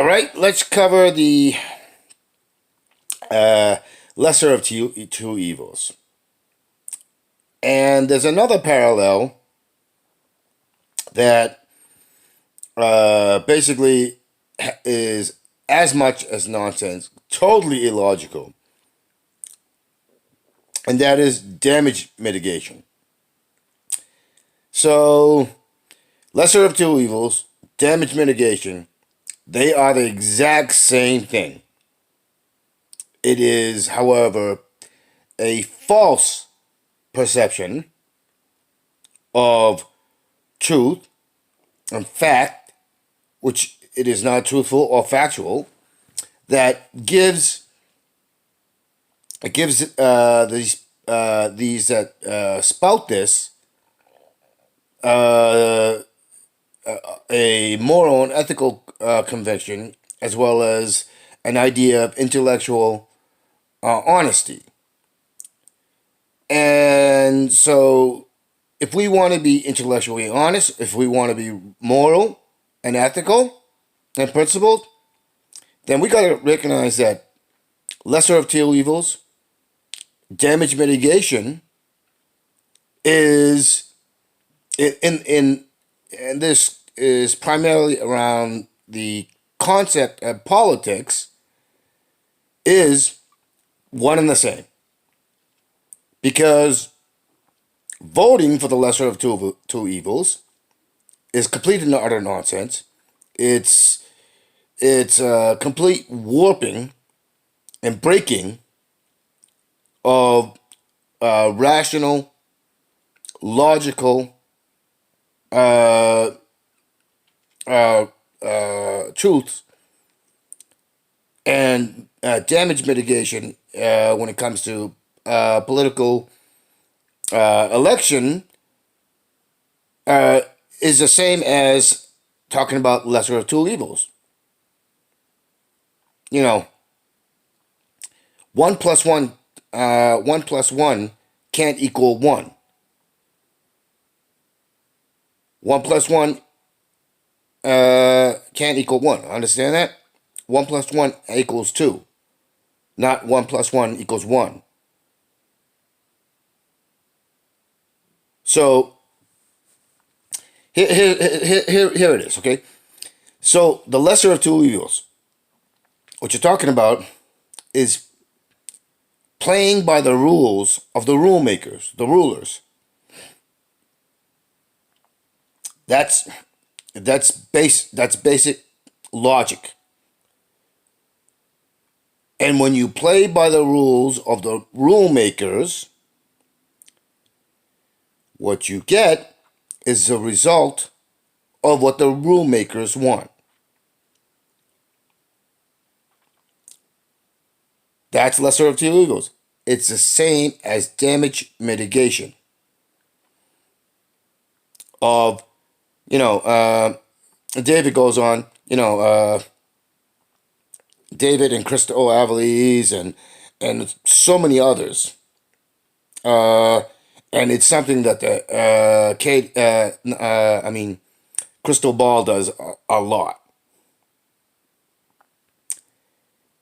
All right, let's cover the uh, lesser of two evils. And there's another parallel that basically is as much as nonsense, totally illogical, and that is damage mitigation. So, lesser of two evils, damage mitigation, they are the exact same thing. It is, however, a false perception of truth and fact, which it is not truthful or factual, that gives these that spout this uh, a moral and ethical conviction, as well as an idea of intellectual honesty. And so, if we want to be intellectually honest, if we want to be moral and ethical and principled, then we got to recognize that lesser of two evils, damage mitigation, is and this is primarily around the concept of politics, is one and the same. Because voting for the lesser of two evils is complete and utter nonsense. It's complete warping and breaking of rational, logical truths, and damage mitigation when it comes to political election is the same as talking about lesser of two evils. You know, one plus one can't equal one. One plus one can't equal one. Understand that? One plus one equals two, not one plus one equals one. So here it is, okay? So the lesser of two evils, what you're talking about, is playing by the rules of the rule makers, the rulers. That's basic logic. And when you play by the rules of the rule makers, what you get is the result of what the rule makers want. That's lesser of two evils. It's the same as damage mitigation. Of, David goes on, David and Krista O'Avalese and so many others. And it's something that Crystal Ball does a lot.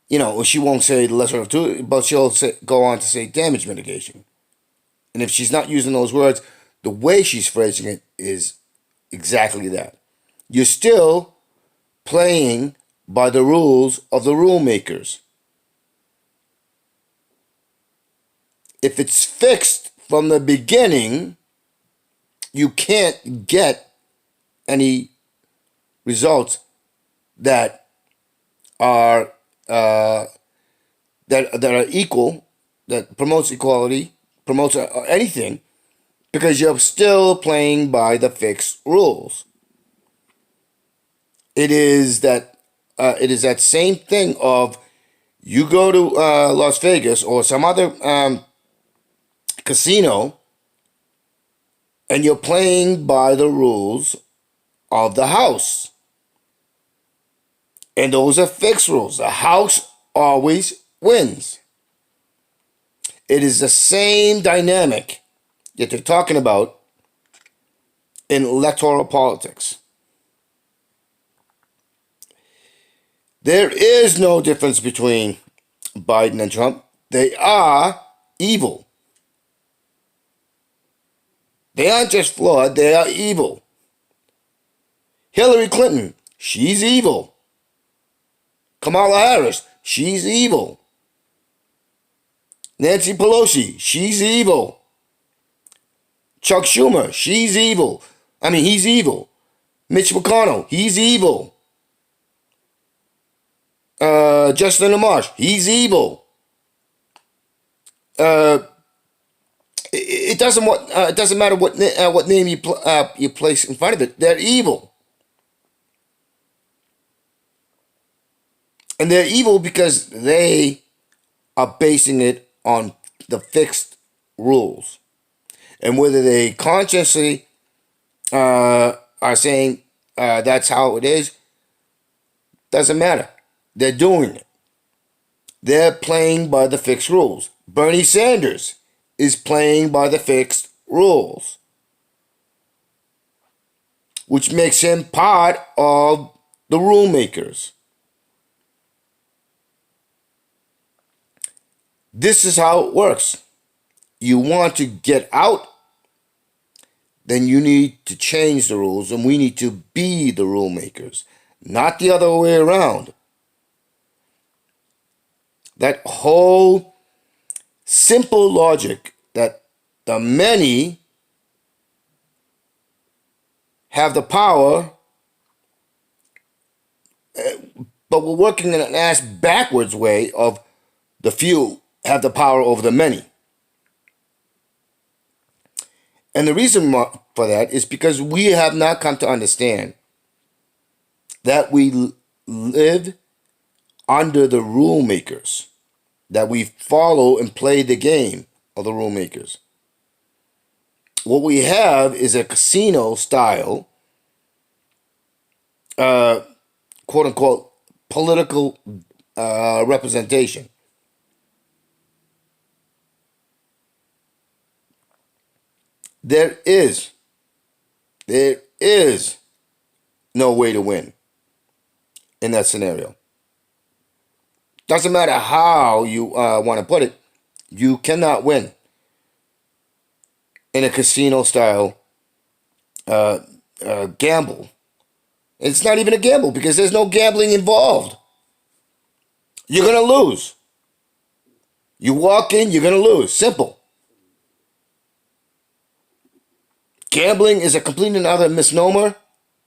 She won't say the lesser of two, but she'll go on to say damage mitigation. And if she's not using those words, the way she's phrasing it is exactly that. You're still playing by the rules of the rule makers. If it's fixed from the beginning, you can't get any results that are that are equal, that promotes equality, promotes anything, because you're still playing by the fixed rules. It is that same thing of, you go to Las Vegas or some other casino, and you're playing by the rules of the house. And those are fixed rules. The house always wins. It is the same dynamic that they're talking about in electoral politics. There is no difference between Biden and Trump. They are evil. They aren't just flawed, they are evil. Hillary Clinton, she's evil. Kamala Harris, she's evil. Nancy Pelosi, she's evil. Chuck Schumer, she's evil. I mean, he's evil. Mitch McConnell, he's evil. Justin Amash, he's evil. Uh, it doesn't matter what name you place in front of it. They're evil, and they're evil because they are basing it on the fixed rules, and whether they consciously are saying that's how it is doesn't matter. They're doing it. They're playing by the fixed rules. Bernie Sanders is playing by the fixed rules, which makes him part of the rule makers. This is how it works. You want to get out, then you need to change the rules, and we need to be the rule makers, not the other way around. That whole simple logic that the many have the power, but we're working in an ass backwards way of the few have the power over the many. And the reason for that is because we have not come to understand that we live under the rule makers, that we follow and play the game of the rule makers. What we have is a casino style, quote unquote, political representation. There is no way to win in that scenario. Doesn't matter how you want to put it, you cannot win in a casino style gamble. It's not even a gamble because there's no gambling involved. You're going to lose. You walk in, you're going to lose. Simple. Gambling is a complete and utter misnomer.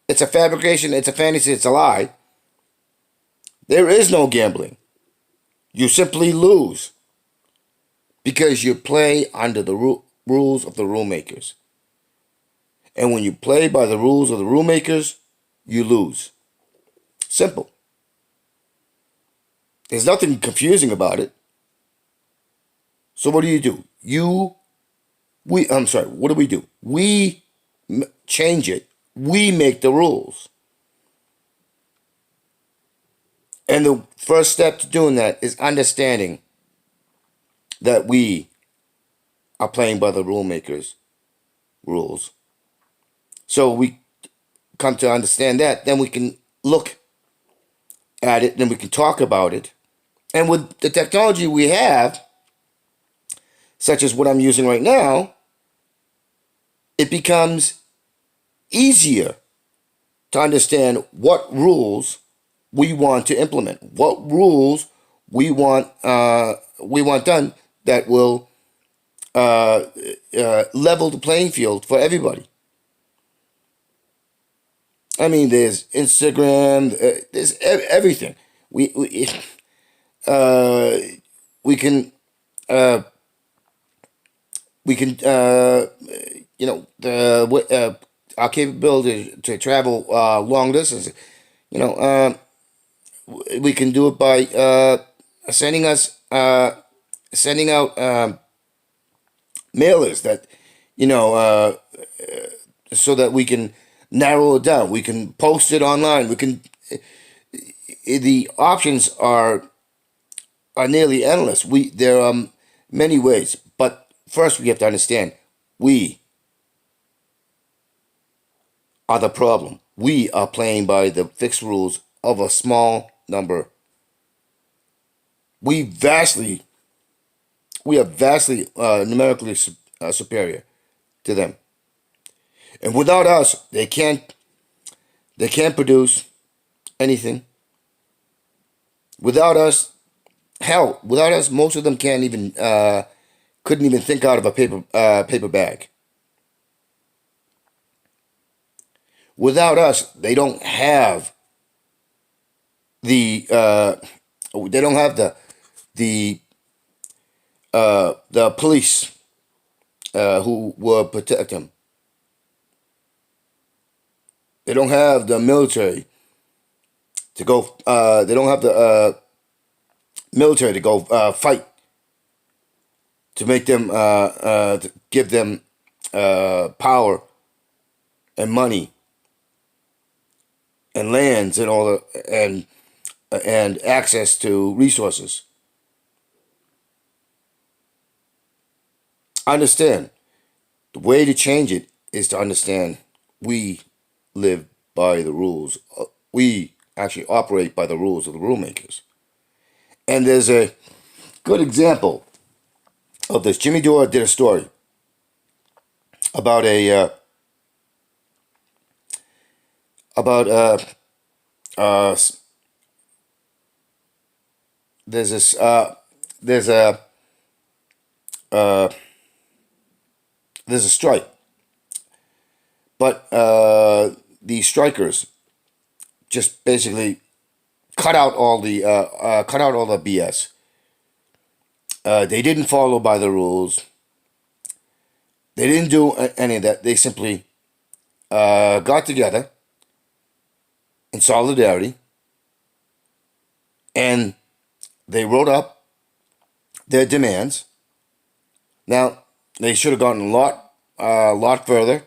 It's a fabrication, it's a fantasy, it's a lie. There is no gambling. You simply lose because you play under the rules of the rule makers. And when you play by the rules of the rule makers, you lose. Simple. There's nothing confusing about it. So what do? What do? We change it. We make the rules. And the first step to doing that is understanding that we are playing by the rule makers' rules. So we come to understand that, then we can look at it, then we can talk about it. And with the technology we have, such as what I'm using right now, it becomes easier to understand what rules we want to implement, what rules we want done that will level the playing field for everybody. I mean, there's Instagram, there's everything. We can our capability to travel long distances. We can do it by sending out mailers that so that we can narrow it down. We can post it online. The options are nearly endless. There are many ways, but first we have to understand we are the problem. We are playing by the fixed rules of a small number We vastly, we are vastly numerically superior to them, and without us, they can't produce anything. Without us, hell, without us, most of them can't even couldn't even think out of a paper bag. Without us, the they don't have the the police who will protect them. They don't have the military to go. They don't have the military to go fight to make them to give them power and money and lands and all the and access to resources. Understand the way to change it is to understand we live by the rules. We actually operate by the rules of the rule makers. And there's a good example of this. Jimmy Dore did a story about a about uh, there's this there's a uh, there's a strike, but the strikers just basically cut out all the BS. They didn't follow by the rules. They didn't do any of that. They simply got together in solidarity and they wrote up their demands. Now they should have gone lot further.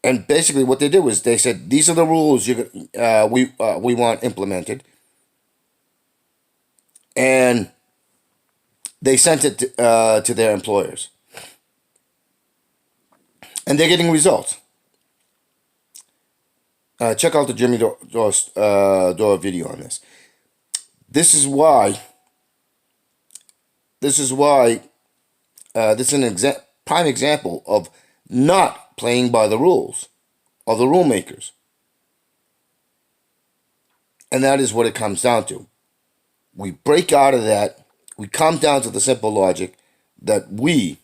And basically, what they did was they said, "These are the rules we want implemented," and they sent it to their employers, and they're getting results. Check out the Dore video on this. This is why. This is why. This is an prime example of not playing by the rules of the rule makers, and that is what it comes down to. We break out of that. We come down to the simple logic that we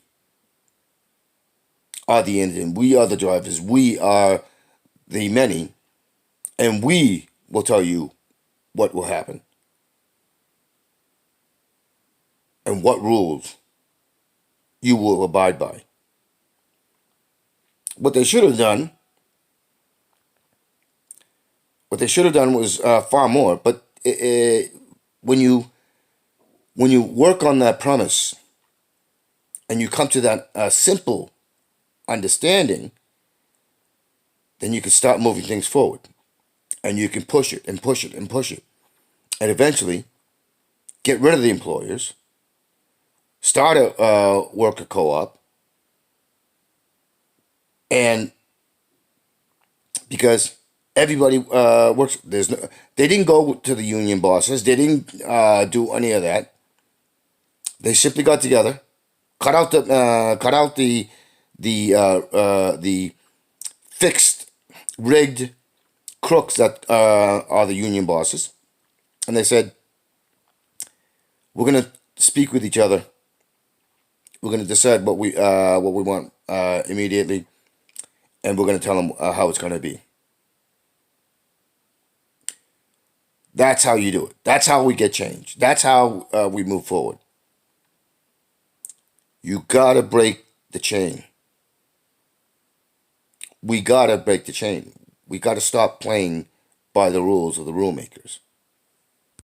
are the engine, we are the drivers, we are the many, and we will tell you what will happen and what rules you will abide by. What they should have done, was far more. But when you work on that premise and you come to that simple understanding, then you can start moving things forward, and you can push it and push it and push it, and eventually get rid of the employers, start a worker co-op, and because everybody works, they didn't go to the union bosses, they didn't do any of that. They simply got together, cut out the fixed, rigged crooks that are the union bosses, and they said, "We're gonna speak with each other. We're gonna decide what we want immediately, and we're gonna tell them how it's gonna be." That's how you do it. That's how we get change. That's how we move forward. You gotta break the chain. We gotta break the chain. We gotta stop playing by the rules of the rule makers.